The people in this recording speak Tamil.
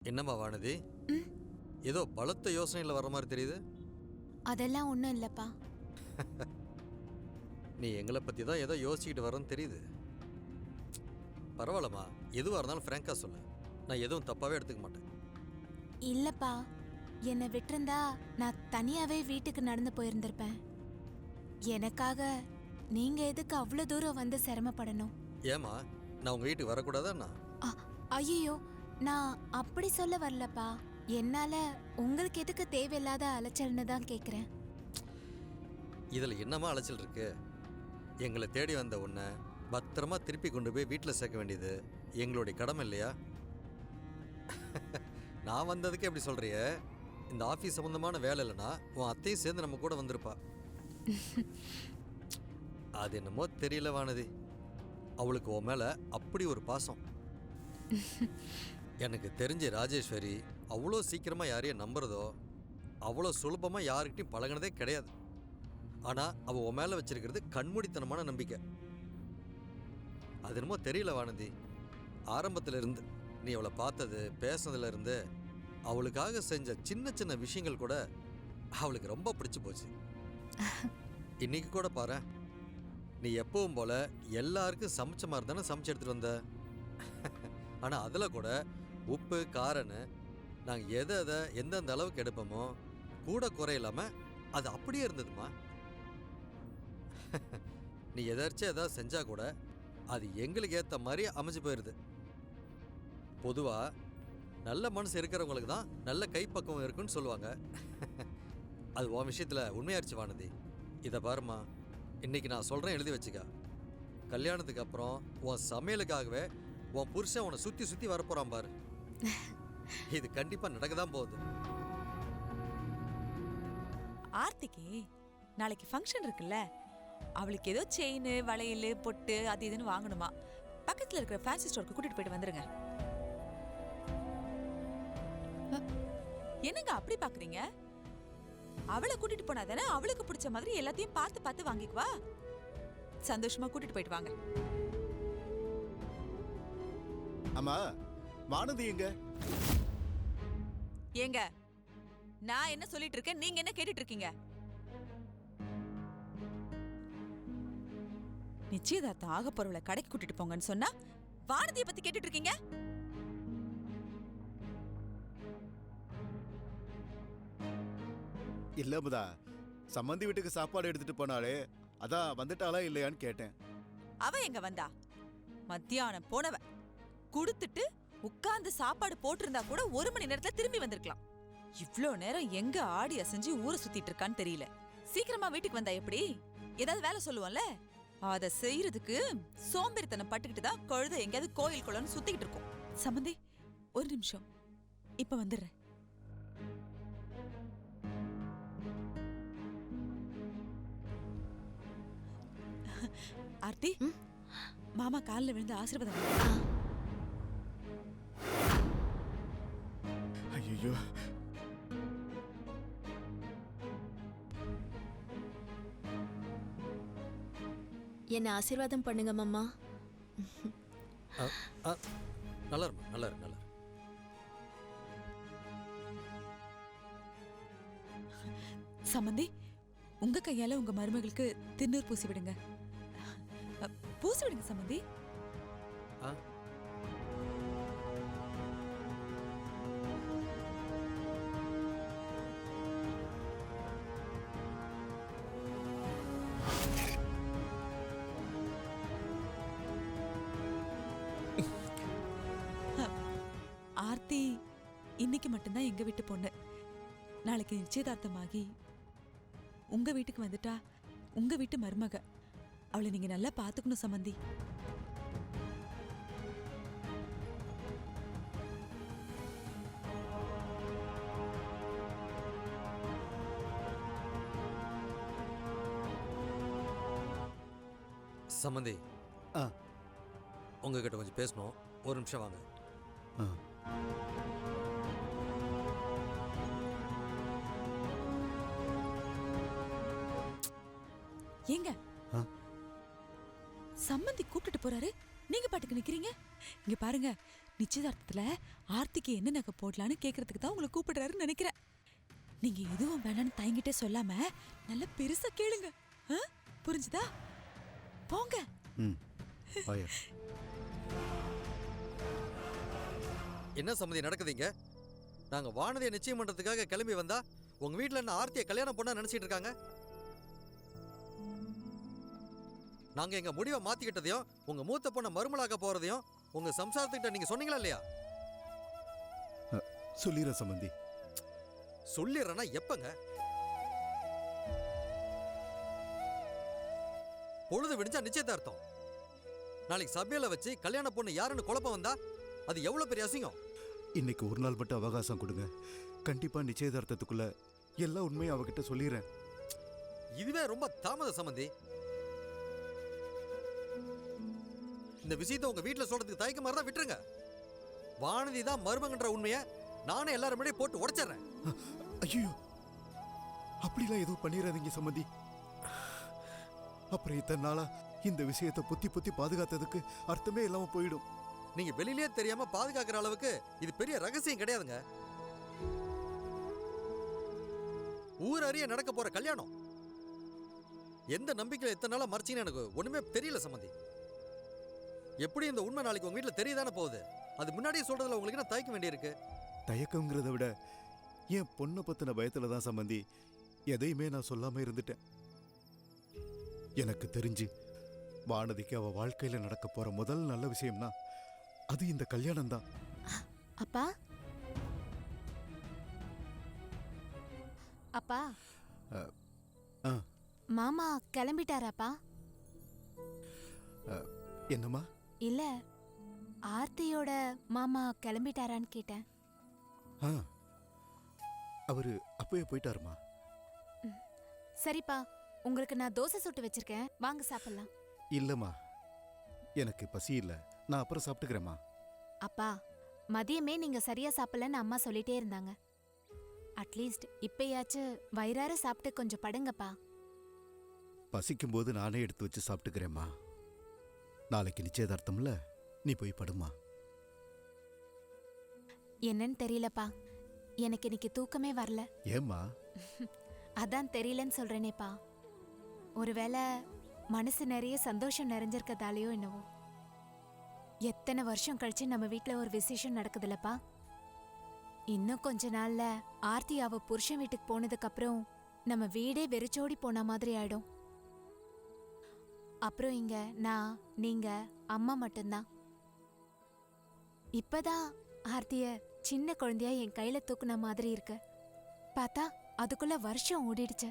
என்னம்மா வானதி, ஏதோ பலத்த யோசனையில் வர மாதிரி தெரியுது. அதெல்லாம் ஒன்றும் இல்லைப்பா. நீ எங்களை பற்றி தான் ஏதோ யோசிச்சுக்கிட்டு வரன்னு தெரியுது. பரவாயில்லம்மா, எதுவாக இருந்தாலும் ஃப்ராங்காக சொல்லு. நான் எதுவும் தப்பாகவே எடுத்துக்க மாட்டேன். இல்லப்பா, என்னை விட்டிருந்தா நான் தனியாவே வீட்டுக்கு நடந்து போயிருந்திருப்பேன். எனக்காக நீங்க எதுக்கு அவ்வளோ தூரம் வந்து சிரமப்படணும்? ஏம்மா, நான் உங்கள் வீட்டுக்கு வரக்கூடாதாண்ணா? ஐயோ, நான் அப்படி சொல்ல வரலப்பா. என்னால உங்களுக்கு எதுக்கு தேவையில்லாத அலைச்சல்னு தான் கேட்குறேன். இதில் என்னம்மா அலைச்சல் இருக்கு? எங்களை தேடி வந்த உன்னை பத்திரமா திருப்பி கொண்டு போய் வீட்டில் சேர்க்க வேண்டியது எங்களுடைய கடமை இல்லையா? நான் வந்ததுக்கு எப்படி சொல்றிய? இந்த ஆஃபீஸ் சம்பந்தமான வேலை இல்லைன்னா உன் அத்தையும் சேர்ந்து நம்ம கூட வந்திருப்பா. அது என்னமோ தெரியல வானதி, அவளுக்கு உன் மேலே அப்படி ஒரு பாசம். எனக்கு தெரிஞ்ச ராஜேஸ்வரி அவ்வளோ சீக்கிரமாக யாரையும் நம்புறதோ அவ்வளோ சுலபமாக யாருக்கிட்டையும் பழகினதே கிடையாது. ஆனால் அவள் உன் மேலே வச்சிருக்கிறது கண்மூடித்தனமான நம்பிக்கை. அது என்னமோ தெரியல வானதி, ஆரம்பத்தில் இருந்து நீ அவளை பார்த்தது பேசுனதுல இருந்து அவளுக்காக செஞ்ச சின்ன சின்ன விஷயங்கள் கூட அவளுக்கு ரொம்ப பிடிச்சி போச்சு. இன்னைக்கு கூட பாரு, நீ எப்பவும் போல எல்லாருக்கும் சமைச்ச மாதிரி தானே சமைச்சு எடுத்துட்டு வந்த. ஆனால் அதில் கூட உப்பு காரன்னு நாங்கள் எதை எந்தெந்த அளவுக்கு எடுப்போமோ கூட குறையில்லாமல் அது அப்படியே இருந்ததுமா. நீ எதாச்சும் ஏதாவது செஞ்சா கூட அது எங்களுக்கு ஏற்ற மாதிரி அமைஞ்சு போயிடுது. பொதுவாக நல்ல மனசு இருக்கிறவங்களுக்கு தான் நல்ல கைப்பக்குவம் இருக்குன்னு சொல்லுவாங்க. அது உன் விஷயத்தில் உண்மையாச்சு வானதி. இதை பாருமா, இன்னைக்கு நான் சொல்கிறேன், எழுதி வச்சுக்க. கல்யாணத்துக்கு அப்புறம் உன் சமையலுக்காகவே உன் புருஷன் உன்னை சுற்றி சுற்றி வரப்போகிறான் பாரு. இது கண்டிப்பாக நடக்க தான் போகுது. ஆர்த்திக்கு நாளைக்கு ஃபங்க்ஷன் இருக்குல்ல, அவளுக்கு ஏதோ செயின் வளையல் பொட்டு அது இதுன்னு வாங்கணுமா. பக்கத்துல இருக்கிற ஃபேன்சி ஸ்டோருக்கு கூட்டிட்டு போயிட்டு வந்துருங்க. என்னங்க அப்படி பாக்குறீங்க? அவளை கூட்டிட்டு போனா தானே அவளுக்கு பிடிச்ச மாதிரி எல்லாத்தையும் பார்த்து பார்த்து வாங்கிக்குவா. சந்தோஷமா கூட்டிட்டு போயிட்டு வாங்க. அம்மா, வானதி எங்க? ஏங்க, நான் என்ன சொல்லிட்டு இருக்கேன், நீங்க என்ன கேட்டுட்டு இருக்கீங்க? நிச்சயதார்த்தம் ஆக போறவளை கடைக்கு கூட்டிட்டு போங்கன்னு சொன்னா வானதியை பத்தி கேட்டுட்டு இருக்கீங்க. இல்ல அமுதா, சம்மந்தி வீட்டுக்கு சாப்பாடு எடுத்துட்டு போனாலே, அதான் வந்துட்டாளா இல்லையான்னு கேட்டேன். அவ எங்க வந்தா? மத்தியானம் போனவ. குடுத்துட்டு உட்கார்ந்து சாப்பாடு போட்டிருந்தா கூட 1 மணி நேரத்துல திரும்பி வந்திருக்கலாம். இவ்ளோ நேரம் எங்க ஆடி அசைஞ்சு ஊரை சுத்திட்டு இருக்கான்னு தெரியல. சீக்கிரமா வீட்டுக்கு வந்தா எப்படி? ஏதாவது வேலை சொல்லுவோம்ல, அத செய்யறதுக்கு சோம்பேறித்தனம் பட்டுக்கிட்டு தான் கழுத எங்கேயாவது கோயில் குளம்னு சுத்திக்கிட்டு இருக்கும். சம்பந்தி, ஒரு நிமிஷம், இப்ப வந்துடுறேன். ஆர்த்தி, மாமா காலில் விழுந்து ஆசீர்வாதம். ஐயோ, என்ன ஆசீர்வாதம் பண்ணுங்க மாமா. நல்லா இருக்கும், நல்லா இருக்கு, நல்லா. சம்பந்தி, உங்க கையால உங்க மருமகளுக்கு திருநீர் பூசி விடுங்க. பூசி விடுங்க சம்பந்தி. ஆர்த்தி இன்னைக்கு மட்டும்தான் எங்க வீட்டு பொண்ணு. நாளைக்கு நிச்சயதார்த்தமாகி உங்க வீட்டுக்கு வந்துட்டா உங்க வீட்டு மருமக. அவளை நீங்க நல்லா பாத்துக்கணும் சம்பந்தி. சம்பந்தி, உங்ககிட்ட கொஞ்சம் பேசணும், ஒரு நிமிஷம் வாங்க. ஏங்க, சம்பந்தி கூப்பிட்டு போறாரு, நீங்க பாட்டுக்கு நிக்கிறீங்க. இங்க பாருங்க, நிச்சயதார்த்தத்துல ஆர்த்திக்கு என்ன நகை போடலான்னு கேக்குறதுக்கு தான் உங்களை கூப்பிடுறாருன்னு நினைக்கிறேன். நீங்க எதுவும் வேணான்னு தயங்கிட்டே சொல்லாம நல்ல பெருசா கேளுங்க. ஆ? புரிஞ்சுதா? போங்க. ம் ஆயா. என்ன சம்மதி நடக்குதுங்க? நாங்க வானதியை நிச்சயம் பண்றதுக்காக கிளம்பி வந்தா உங்க வீட்டுல என்ன ஆர்த்தியை கல்யாணம் பண்ண நினைச்சிட்டு இருக்காங்க. நாங்க எங்க முடிவை மாத்திக்கிட்டதையும் உங்க மூத்த பொண்ணை மருமலாக்க போறதையும் உங்க சம்சாரத்துக்கிட்ட நீங்க சொன்னீங்களா இல்லையா? சொல்லிடுற சம்பந்தி. சொல்லிடுறேன்னா எப்பங்க? பொழுது விடிஞ்சா நிச்சயதார்த்தம். நாளைக்கு சபையில வச்சு கல்யாண பொண்ணு யாருன்னு குழப்பம் வந்தா அது எவ்வளவு பெரிய அசிங்கம். இன்னைக்கு ஒரு நாள் மட்டும் அவகாசம் கொடுங்க. கண்டிப்பா நிச்சயதார்த்தத்துக்குள்ள எல்லா உண்மையும் அவகிட்ட சொல்லிடுறேன். இதுவே ரொம்ப தாமத சம்பந்தி. இந்த விஷயத்தை உங்க வீட்டுல சொல்றதுக்கு தயக்கமா இருந்தா விட்டுருங்க. வானதி தான் மருமகன்ற உண்மையை நானே எல்லாரும் முன்னாடியே போட்டு உடைச்சிடுறேன். ஐயோ, அப்படிலாம் எதுவும் பண்ணிடாதீங்க சம்பந்தி. அப்புறம் இத்தனை நாளா இந்த விஷயத்தை புத்தி புத்தி பாதுகாத்ததுக்கு அர்த்தமே இல்லாம போயிடும். நீங்க வெளியிலே தெரியாம பாதுகாக்கிற அளவுக்கு இது பெரிய ரகசியம் கிடையாதுங்க. ஊர் அறிய நடக்க போற கல்யாணம். எந்த நம்பிக்கையில இத்தனை நாளா மறைச்சின்னு எனக்கு ஒண்ணுமே தெரியல சம்பந்தி. எப்படி இந்த உண்மை நாளைக்கு உங்க வீட்டுல தெரியதானே போகுது. அது முன்னாடியே சொல்றதுல உங்களுக்கு என்ன தயக்க வேண்டியிருக்கு? தயக்கங்கிறத விட என் பொண்ணை பத்தின பயத்துல தான் சம்பந்தி எதையுமே நான் சொல்லாம இருந்துட்டேன். எனக்கு தெரிஞ்சு வானதிக்கு அவ வாழ்க்கையில நடக்க போற முதல் நல்ல விஷயம்னா அது இந்த கல்யாணம் தான். அப்பா அப்பா ஆ, மாமா கிளம்பிட்டாராப்பா? என்னம்மா? இல்ல, ஆர்த்தியோட மாமா கிளம்பிட்டாரான்னு கேட்டேன். ஆ, அவரு அப்பவே போயிட்டாருமா. சரிப்பா, உங்களுக்கு நான் தோசை சுட்டு வச்சிருக்கேன், வாங்க சாப்பிடலாம். இல்லம்மா, எனக்கு பசி இல்ல, நான் அப்புறம் சாப்பிட்டுக்கிறேம்மா. அப்பா, மதியமே நீங்க சரியா சாப்பிடலன்னு அம்மா சொல்லிட்டே இருந்தாங்க. அட்லீஸ்ட் இப்பயாச்சும் வயிறார சாப்பிட்டு கொஞ்சம் படுங்கப்பா. பசிக்கும் போது நானே எடுத்து வச்சு சாப்பிட்டுக்கிறேம்மா. நாளைக்கு நிச்சயதார்த்தம்ல, நீ போய் படுமா. என்னன்னு தெரியலப்பா, எனக்கு இன்னைக்கு தூக்கமே வரல. ஏம்மா? அதான் தெரியலன்னு சொல்றேனேப்பா. ஒருவேளை மனசு நிறைய சந்தோஷம் நிறைஞ்சிருக்கதாலேயோ என்னவோ. எத்தனை வருஷம் கழிச்சு நம்ம வீட்ல ஒரு விசேஷம் நடக்குதுல்லப்பா. இன்னும் கொஞ்ச நாள்ல ஆர்த்தி அவ புருஷன் வீட்டுக்கு போனதுக்கு அப்புறம் நம்ம வீடே வெறிச்சோடி போன மாதிரி ஆயிடும். அப்புறம் இங்க நான், நீங்க, அம்மா மட்டும்தான். இப்பதான் ஆர்த்திய சின்ன குழந்தையா என் கையில தூக்குன மாதிரி இருக்கு. பார்த்தா அதுக்குள்ள வருஷம் ஓடிடுச்சு.